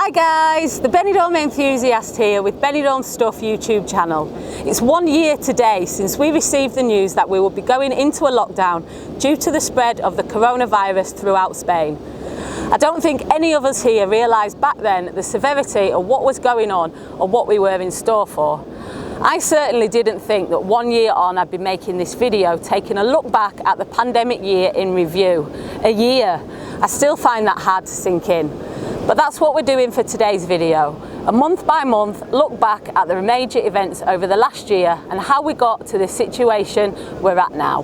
Hi guys, the Benidorm Enthusiast here with Benidorm Stuff YouTube channel. It's 1 year today since we received the news that we will be going into a lockdown due to the spread of the coronavirus throughout Spain. I don't think any of us here realised back then the severity of what was going on or what we were in store for. I certainly didn't think that 1 year on I'd be making this video taking a look back at the pandemic year in review. A year. I still find that hard to sink in. But that's what we're doing for today's video. A month by month look back at the major events over the last year and how we got to the situation we're at now.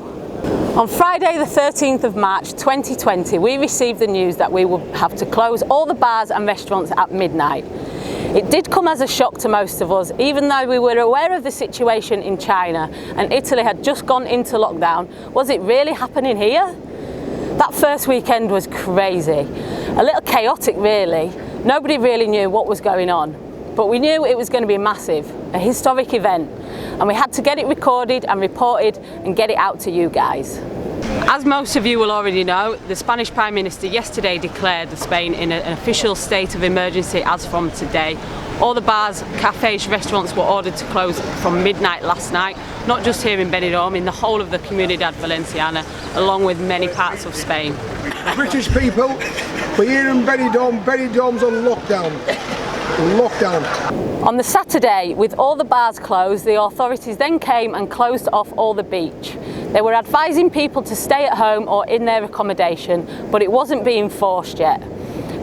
On Friday the 13th of March 2020 we received the news that we would have to close all the bars and restaurants at midnight. It did come as a shock to most of us, even though we were aware of the situation in China and Italy had just gone into lockdown. Was it really happening here? That first weekend was crazy. A little chaotic really. Nobody really knew what was going on. But we knew it was going to be massive, a historic event. And we had to get it recorded and reported and get it out to you guys. As most of you will already know, the Spanish Prime Minister yesterday declared Spain in an official state of emergency as from today. All the bars, cafes, restaurants were ordered to close from midnight last night, not just here in Benidorm, in the whole of the Comunidad Valenciana, along with many parts of Spain. British people, we're here in Benidorm. Benidorm's on lockdown. On the Saturday, with all the bars closed, the authorities then came and closed off all the beach. They were advising people to stay at home or in their accommodation, but it wasn't being forced yet.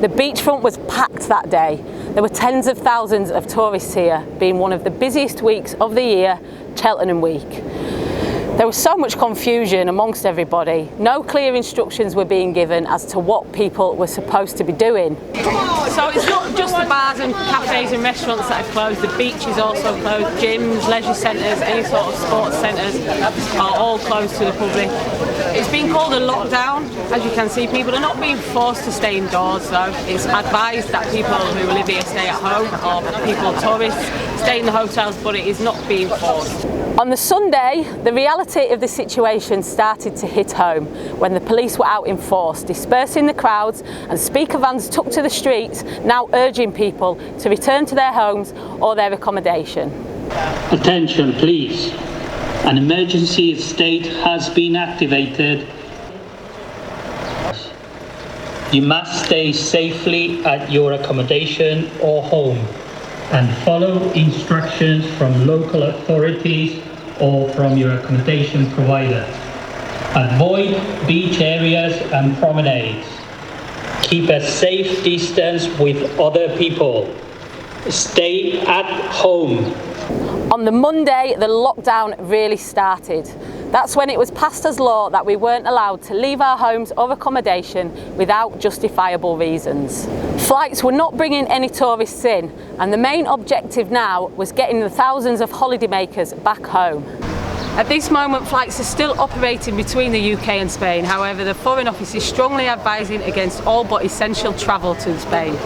The beachfront was packed that day. There were tens of thousands of tourists here, being one of the busiest weeks of the year, Cheltenham Week. There was so much confusion amongst everybody. No clear instructions were being given as to what people were supposed to be doing. So it's not just the bars and cafes and restaurants that are closed, the beach is also closed, gyms, leisure centres, any sort of sports centres are all closed to the public. It's been called a lockdown. As you can see, people are not being forced to stay indoors though. It's advised that people who live here stay at home, or people, tourists, stay in the hotels, but it is not being forced. On the Sunday, the reality of the situation started to hit home when the police were out in force, dispersing the crowds, and speaker vans took to the streets, now urging people to return to their homes or their accommodation. Attention please, an emergency state has been activated. You must stay safely at your accommodation or home and follow instructions from local authorities or from your accommodation provider. Avoid beach areas and promenades. Keep a safe distance with other people. Stay at home. On the Monday, the lockdown really started. That's when it was passed as law that we weren't allowed to leave our homes or accommodation without justifiable reasons. Flights were not bringing any tourists in, and the main objective now was getting the thousands of holidaymakers back home. At this moment, flights are still operating between the UK and Spain. However, the Foreign Office is strongly advising against all but essential travel to Spain.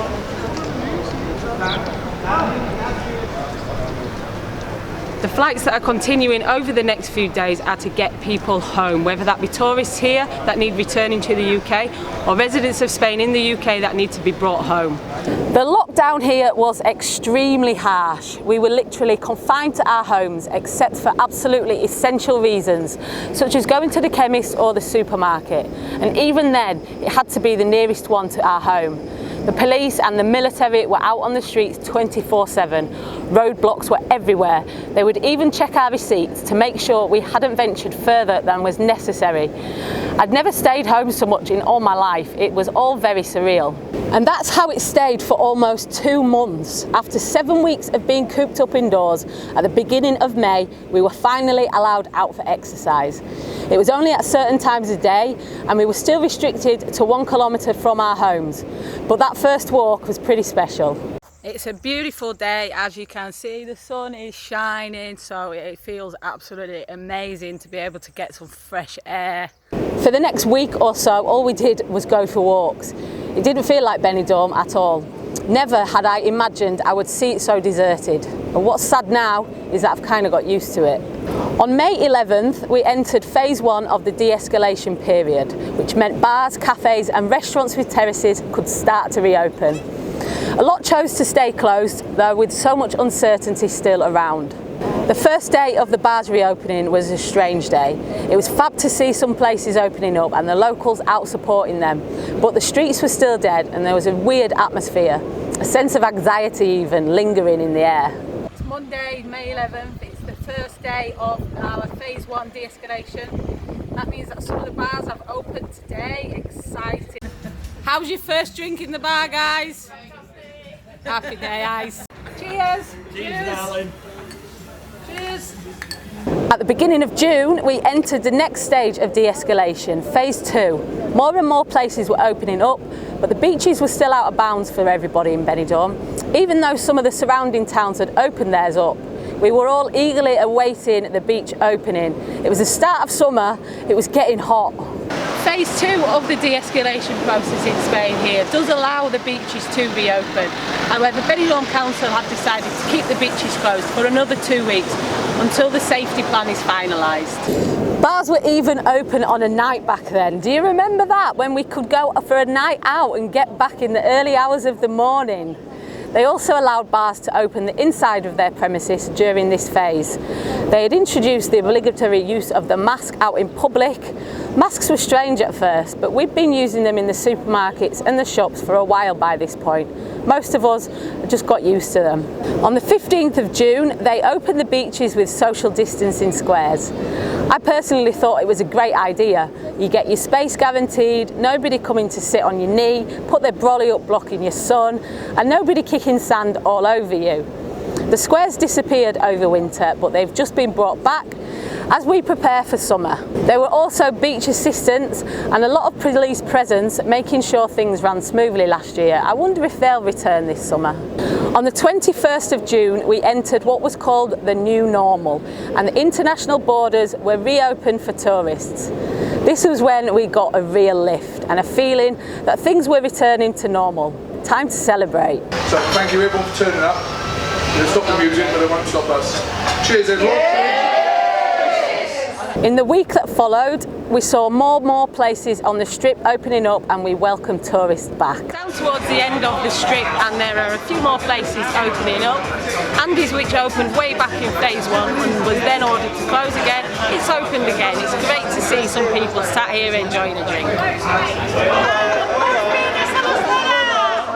The flights that are continuing over the next few days are to get people home, whether that be tourists here that need returning to the UK or residents of Spain in the UK that need to be brought home. The lockdown here was extremely harsh. We were literally confined to our homes except for absolutely essential reasons, such as going to the chemist or the supermarket. And even then, it had to be the nearest one to our home. The police and the military were out on the streets 24/7. Roadblocks were everywhere. They would even check our receipts to make sure we hadn't ventured further than was necessary. I'd never stayed home so much in all my life. It was all very surreal. And that's how it stayed for almost 2 months. After 7 weeks of being cooped up indoors, at the beginning of May, we were finally allowed out for exercise. It was only at certain times of day, and we were still restricted to 1 kilometre from our homes. But that first walk was pretty special. It's a beautiful day, as you can see, the sun is shining, so it feels absolutely amazing to be able to get some fresh air. For the next week or so, all we did was go for walks. It didn't feel like Benidorm at all. Never had I imagined I would see it so deserted. And what's sad now is that I've kind of got used to it. On May 11th, we entered phase 1 of the de-escalation period, which meant bars, cafes and restaurants with terraces could start to reopen. A lot chose to stay closed, though, with so much uncertainty still around. The first day of the bars reopening was a strange day. It was fab to see some places opening up and the locals out supporting them, but the streets were still dead and there was a weird atmosphere, a sense of anxiety even lingering in the air. It's Monday, May 11th. It's the first day of our phase 1 de-escalation. That means that some of the bars have opened today. Exciting. How's your first drink in the bar, guys? Happy day, ice. Cheers. Cheers, darling. Cheers. At the beginning of June, we entered the next stage of de-escalation, phase 2. More and more places were opening up, but the beaches were still out of bounds for everybody in Benidorm. Even though some of the surrounding towns had opened theirs up, we were all eagerly awaiting the beach opening. It was the start of summer, it was getting hot. Phase 2 of the de-escalation process in Spain here does allow the beaches to reopen. However, Benidorm Council have decided to keep the beaches closed for another 2 weeks until the safety plan is finalised. Bars were even open on a night back then. Do you remember that? When we could go for a night out and get back in the early hours of the morning. They also allowed bars to open the inside of their premises during this phase. They had introduced the obligatory use of the mask out in public. Masks were strange at first, but we'd been using them in the supermarkets and the shops for a while by this point. Most of us just got used to them. On the 15th of June, they opened the beaches with social distancing squares. I personally thought it was a great idea. You get your space guaranteed, nobody coming to sit on your knee, put their brolly up blocking your sun, and nobody kicking sand all over you. The squares disappeared over winter, but they've just been brought back as we prepare for summer. There were also beach assistants and a lot of police presence making sure things ran smoothly last year. I wonder if they'll return this summer. On the 21st of June, we entered what was called the new normal, and the international borders were reopened for tourists. This was when we got a real lift and a feeling that things were returning to normal. Time to celebrate. So thank you everyone for turning up. They'll stop the music, but they won't stop us. Cheers everyone. In the week that followed, we saw more places on the strip opening up and we welcomed tourists back. Down towards the end of the strip, and there are a few more places opening up. Andy's, which opened way back in phase 1 and was then ordered to close again, it's opened again. It's great to see some people sat here enjoying a drink.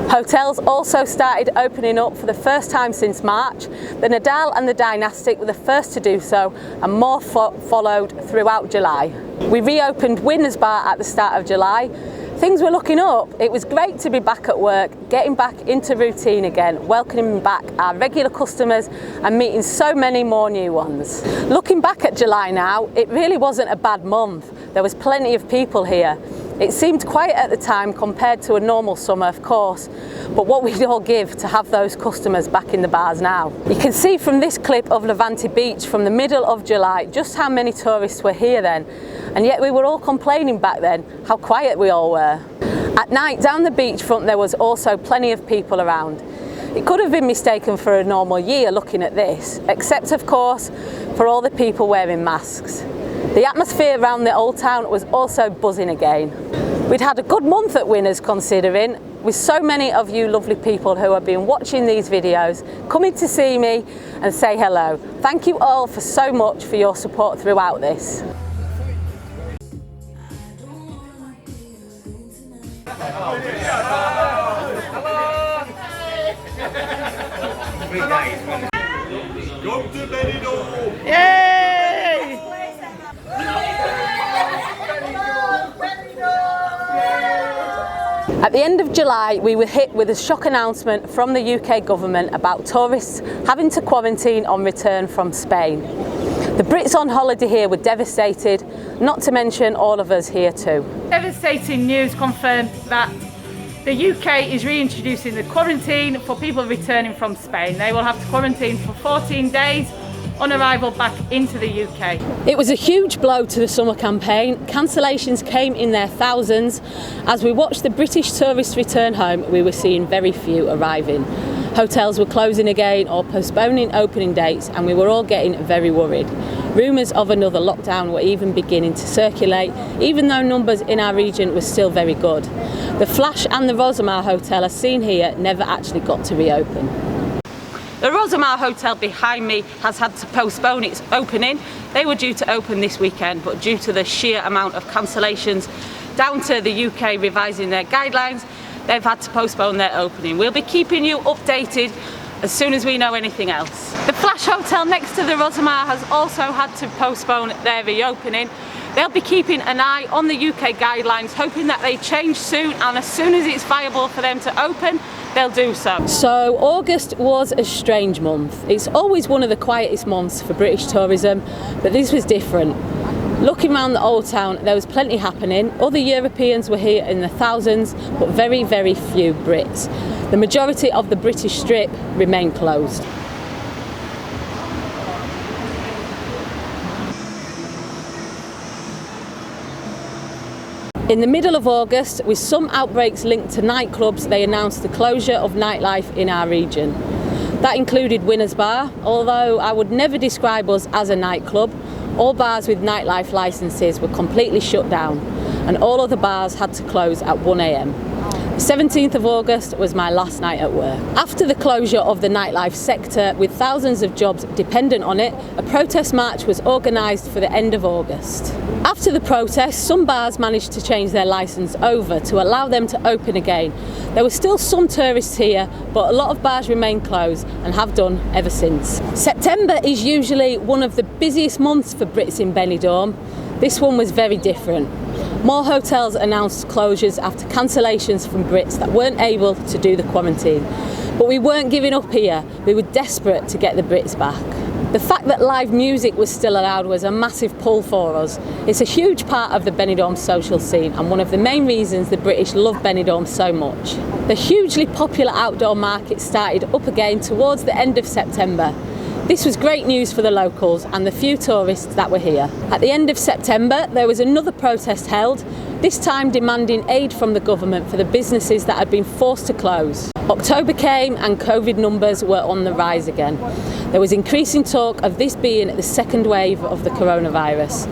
Hotels also started opening up for the first time since March. The Nadal and the Dynastic were the first to do so, and more followed throughout July. We reopened Winners Bar at the start of July. Things were looking up. It was great to be back at work, getting back into routine again, welcoming back our regular customers and meeting so many more new ones. Looking back at July now, it really wasn't a bad month. There was plenty of people here. It seemed quiet at the time compared to a normal summer, of course, but what we'd all give to have those customers back in the bars now. You can see from this clip of Levante Beach from the middle of July just how many tourists were here then, and yet we were all complaining back then how quiet we all were. At night down the beachfront there was also plenty of people around. It could have been mistaken for a normal year looking at this, except of course for all the people wearing masks. The atmosphere around the old town was also buzzing again. We'd had a good month at Winners considering, with so many of you lovely people who have been watching these videos, coming to see me and say hello. Thank you all for so much for your support throughout this. Come to Benidorm! Yay! At the end of July, we were hit with a shock announcement from the UK government about tourists having to quarantine on return from Spain. The Brits on holiday here were devastated, not to mention all of us here too. Devastating news confirmed that the UK is reintroducing the quarantine for people returning from Spain. They will have to quarantine for 14 days on arrival back into the UK. It was a huge blow to the summer campaign. Cancellations came in their thousands. As we watched the British tourists return home, we were seeing very few arriving. Hotels were closing again or postponing opening dates, and we were all getting very worried. Rumours of another lockdown were even beginning to circulate, even though numbers in our region were still very good. The Flash and the Rosamar Hotel, as seen here, never actually got to reopen. The Rosamar Hotel behind me has had to postpone its opening. They were due to open this weekend, but due to the sheer amount of cancellations down to the UK revising their guidelines, they've had to postpone their opening. We'll be keeping you updated as soon as we know anything else. The Flash Hotel next to the Rosamar has also had to postpone their reopening. They'll be keeping an eye on the UK guidelines, hoping that they change soon, and as soon as it's viable for them to open, they'll do so. So August was a strange month. It's always one of the quietest months for British tourism, but this was different. Looking around the old town, there was plenty happening. Other Europeans were here in the thousands, but very, very few Brits. The majority of the British strip remained closed. In the middle of August, with some outbreaks linked to nightclubs, they announced the closure of nightlife in our region. That included Winners Bar, although I would never describe us as a nightclub. All bars with nightlife licences were completely shut down, and all other bars had to close at 1 a.m. 17th of August was my last night at work. After the closure of the nightlife sector, with thousands of jobs dependent on it, a protest march was organised for the end of August. After the protest, some bars managed to change their licence over to allow them to open again. There were still some tourists here, but a lot of bars remain closed and have done ever since. September is usually one of the busiest months for Brits in Benidorm. This one was very different. More hotels announced closures after cancellations from Brits that weren't able to do the quarantine. But we weren't giving up here. We were desperate to get the Brits back. The fact that live music was still allowed was a massive pull for us. It's a huge part of the Benidorm social scene and one of the main reasons the British love Benidorm so much. The hugely popular outdoor market started up again towards the end of September. This was great news for the locals and the few tourists that were here. At the end of September, there was another protest held, this time demanding aid from the government for the businesses that had been forced to close. October came and COVID numbers were on the rise again. There was increasing talk of this being the second wave of the coronavirus.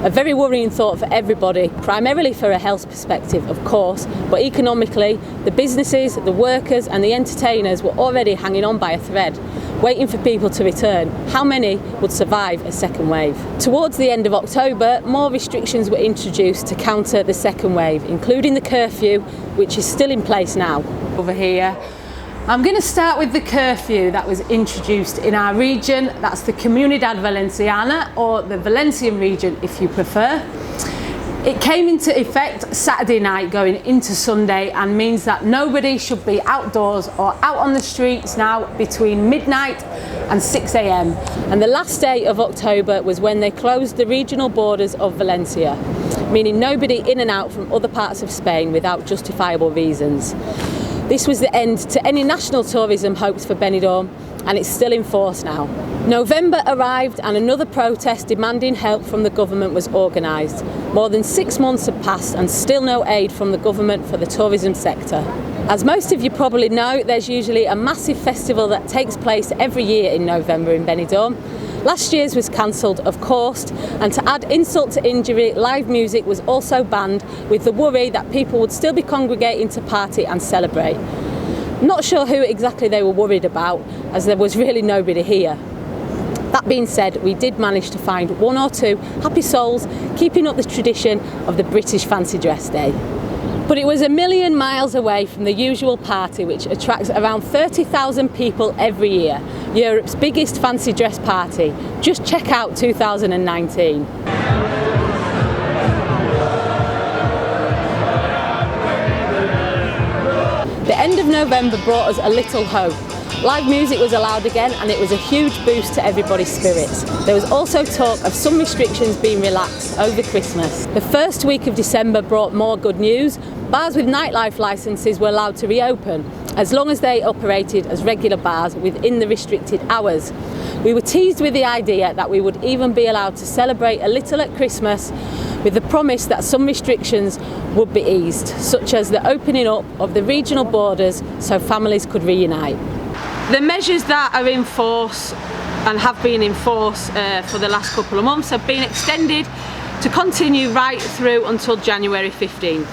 A very worrying thought for everybody, primarily for a health perspective, of course, but economically, the businesses, the workers and the entertainers were already hanging on by a thread, waiting for people to return. How many would survive a second wave? Towards the end of October, more restrictions were introduced to counter the second wave, including the curfew, which is still in place now. Over here, I'm going to start with the curfew that was introduced in our region. That's the Comunidad Valenciana, or the Valencian region if you prefer. It came into effect Saturday night going into Sunday and means that nobody should be outdoors or out on the streets now between midnight and 6 a.m. And the last day of October was when they closed the regional borders of Valencia, meaning nobody in and out from other parts of Spain without justifiable reasons. This was the end to any national tourism hopes for Benidorm, and it's still in force now. November arrived and another protest demanding help from the government was organised. More than 6 months have passed and still no aid from the government for the tourism sector. As most of you probably know, there's usually a massive festival that takes place every year in November in Benidorm. Last year's was cancelled, of course, and to add insult to injury, live music was also banned, with the worry that people would still be congregating to party and celebrate. Not sure who exactly they were worried about, as there was really nobody here. That being said, we did manage to find one or two happy souls keeping up the tradition of the British Fancy Dress Day. But it was a million miles away from the usual party, which attracts around 30,000 people every year, Europe's biggest fancy dress party. Just check out 2019. The end of November brought us a little hope. Live music was allowed again and it was a huge boost to everybody's spirits. There was also talk of some restrictions being relaxed over Christmas. The first week of December brought more good news. Bars with nightlife licences were allowed to reopen, as long as they operated as regular bars within the restricted hours. We were teased with the idea that we would even be allowed to celebrate a little at Christmas, with the promise that some restrictions would be eased, such as the opening up of the regional borders so families could reunite. The measures that are in force and have been in force for the last couple of months have been extended to continue right through until January 15th.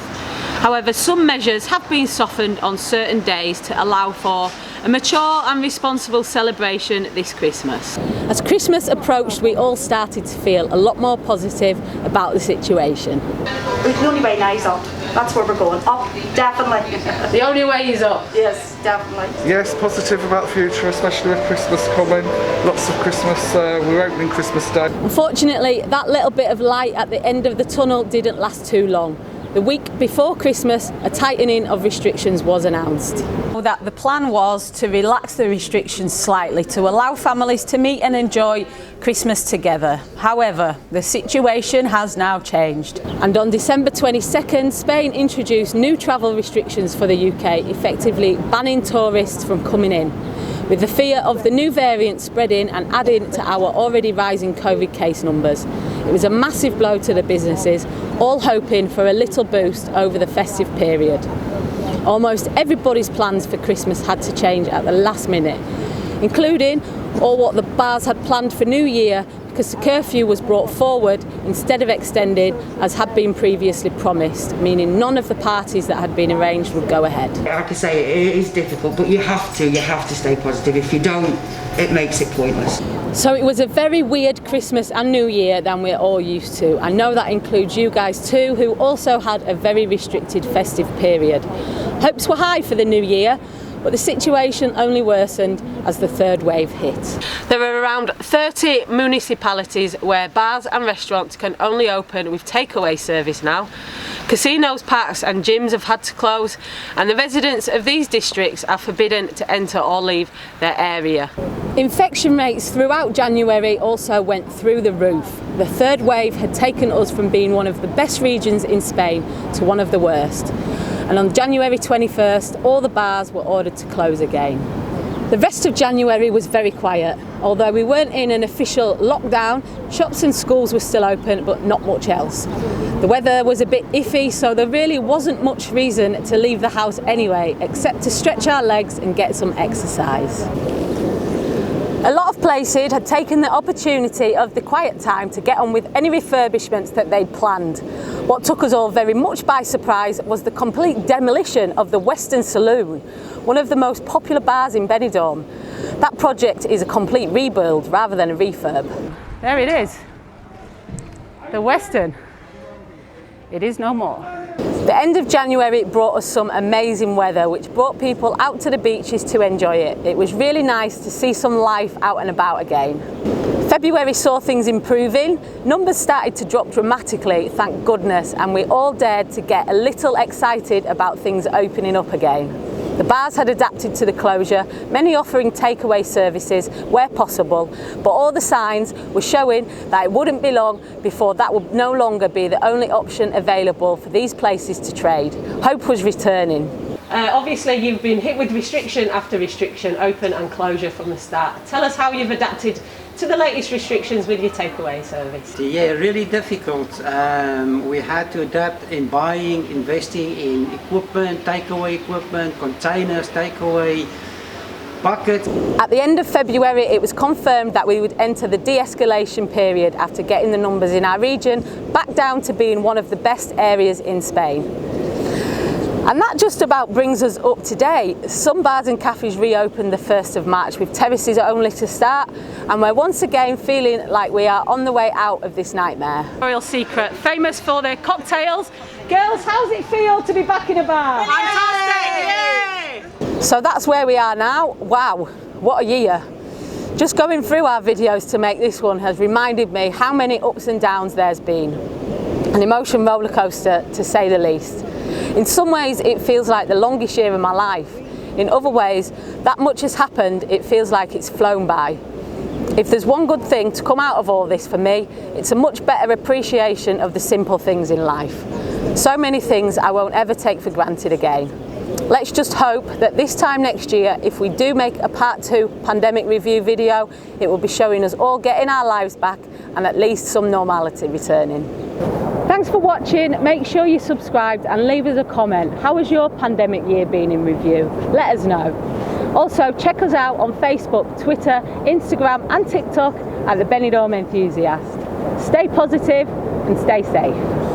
However, some measures have been softened on certain days to allow for a mature and responsible celebration this Christmas. As Christmas approached, we all started to feel a lot more positive about the situation. We can only way now is up. That's where we're going. Up, definitely. The only way is up. Yes, definitely. Yes, positive about the future, especially with Christmas coming. Lots of Christmas, we're opening Christmas Day. Unfortunately, that little bit of light at the end of the tunnel didn't last too long. The week before Christmas, a tightening of restrictions was announced. That the plan was to relax the restrictions slightly to allow families to meet and enjoy Christmas together. However, the situation has now changed. And on December 22nd, Spain introduced new travel restrictions for the UK, effectively banning tourists from coming in, with the fear of the new variant spreading and adding to our already rising COVID case numbers. It was a massive blow to the businesses, all hoping for a little boost over the festive period. Almost everybody's plans for Christmas had to change at the last minute, including all what the bars had planned for New Year, because the curfew was brought forward instead of extended as had been previously promised, meaning none of the parties that had been arranged would go ahead. Like I say, it is difficult, but you have to stay positive. If you don't, it makes it pointless. So it was a very weird Christmas and New Year than we're all used to. I know that includes you guys too, who also had a very restricted festive period. Hopes were high for the new year, but the situation only worsened as the third wave hit. There are around 30 municipalities where bars and restaurants can only open with takeaway service now. Casinos, parks and gyms have had to close, and the residents of these districts are forbidden to enter or leave their area. Infection rates throughout January also went through the roof. The third wave had taken us from being one of the best regions in Spain to one of the worst. And on January 21st, all the bars were ordered to close again. The rest of January was very quiet. Although we weren't in an official lockdown, shops and schools were still open, but not much else. The weather was a bit iffy, so there really wasn't much reason to leave the house anyway, except to stretch our legs and get some exercise. A lot of places had taken the opportunity of the quiet time to get on with any refurbishments that they'd planned. What took us all very much by surprise was the complete demolition of the Western Saloon, one of the most popular bars in Benidorm. That project is a complete rebuild rather than a refurb. There it is, the Western. It is no more. The end of January brought us some amazing weather, which brought people out to the beaches to enjoy it. It was really nice to see some life out and about again. February saw things improving. Numbers started to drop dramatically, thank goodness, and we all dared to get a little excited about things opening up again. The bars had adapted to the closure, many offering takeaway services where possible, but all the signs were showing that it wouldn't be long before that would no longer be the only option available for these places to trade. Hope was returning. Obviously you've been hit with restriction after restriction, open and closure from the start. Tell us how you've adapted to the latest restrictions with your takeaway service. Yeah, really difficult. We had to adapt in buying, investing in equipment, takeaway equipment, containers, takeaway, buckets. At the end of February, it was confirmed that we would enter the de-escalation period after getting the numbers in our region back down to being one of the best areas in Spain. And that just about brings us up to date. Some bars and cafes reopened the 1st of March with terraces only to start, and we're once again feeling like we are on the way out of this nightmare. Royal Secret, famous for their cocktails. Girls, how's it feel to be back in a bar? Fantastic! Yay! So that's where we are now. Wow, what a year. Just going through our videos to make this one has reminded me how many ups and downs there's been. An emotion roller coaster, to say the least. In some ways it feels like the longest year of my life. In other ways, that much has happened, it feels like it's flown by. If there's one good thing to come out of all this for me, it's a much better appreciation of the simple things in life. So many things I won't ever take for granted again. Let's just hope that this time next year, if we do make a part 2 pandemic review video, it will be showing us all getting our lives back and at least some normality returning. Thanks for watching. Make sure you subscribed and leave us a comment. How has your pandemic year been in review? Let us know. Also, check us out on Facebook, Twitter, Instagram and TikTok at the Benidorm Enthusiast. Stay positive and stay safe.